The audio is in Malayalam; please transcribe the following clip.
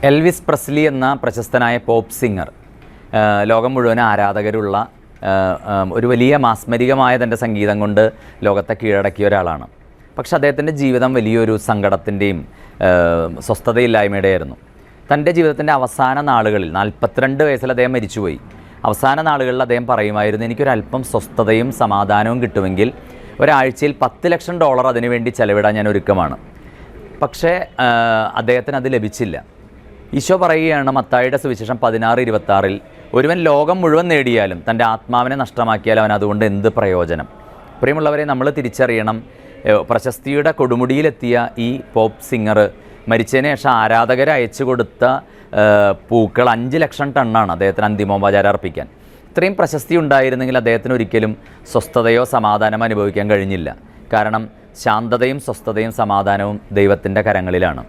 എൽവിസ് പ്രസ്ലി എന്ന പ്രശസ്തനായ പോപ്പ് സിംഗർ ലോകം മുഴുവൻ ആരാധകരുള്ള ഒരു വലിയ മാസ്മരികമായ തൻ്റെ സംഗീതം കൊണ്ട് ലോകത്തെ കീഴടക്കിയ ഒരാളാണ്. പക്ഷെ അദ്ദേഹത്തിൻ്റെ ജീവിതം വലിയൊരു സങ്കടത്തിൻ്റെയും സ്വസ്ഥതയില്ലായ്മയുടെയായിരുന്നു. തൻ്റെ ജീവിതത്തിൻ്റെ അവസാന നാളുകളിൽ 42 വയസ്സിൽ അദ്ദേഹം മരിച്ചുപോയി. അവസാന നാളുകളിൽ അദ്ദേഹം പറയുമായിരുന്നു, എനിക്കൊരല്പം സ്വസ്ഥതയും സമാധാനവും കിട്ടുമെങ്കിൽ ഒരാഴ്ചയിൽ $10 ലക്ഷം അതിനുവേണ്ടി ചെലവിടാൻ ഞാൻ ഒരുക്കമാണ്. പക്ഷേ അദ്ദേഹത്തിന് അത് ലഭിച്ചില്ല. ഈശോ പറയുകയാണ് മത്തായിയുടെ സുവിശേഷം 16:26, ഒരുവൻ ലോകം മുഴുവൻ നേടിയാലും തൻ്റെ ആത്മാവിനെ നഷ്ടമാക്കിയാൽ അവൻ അതുകൊണ്ട് എന്ത് പ്രയോജനം? പ്രിയമുള്ളവരെ, നമ്മൾ തിരിച്ചറിയണം, പ്രശസ്തിയുടെ കൊടുമുടിയിലെത്തിയ ഈ പോപ്പ് സിംഗർ മരിച്ചതിന് ശേഷം ആരാധകർ അയച്ചു കൊടുത്ത പൂക്കൾ 5 ലക്ഷം ടണ്ണാണ് അദ്ദേഹത്തിന് അന്തിമോപചാരം അർപ്പിക്കാൻ. ഇത്രയും പ്രശസ്തി ഉണ്ടായിരുന്നെങ്കിൽ അദ്ദേഹത്തിന് ഒരിക്കലും സ്വസ്ഥതയോ സമാധാനമോ അനുഭവിക്കാൻ കഴിഞ്ഞില്ല. കാരണം ശാന്തതയും സ്വസ്ഥതയും സമാധാനവും ദൈവത്തിൻ്റെ കരങ്ങളിലാണ്.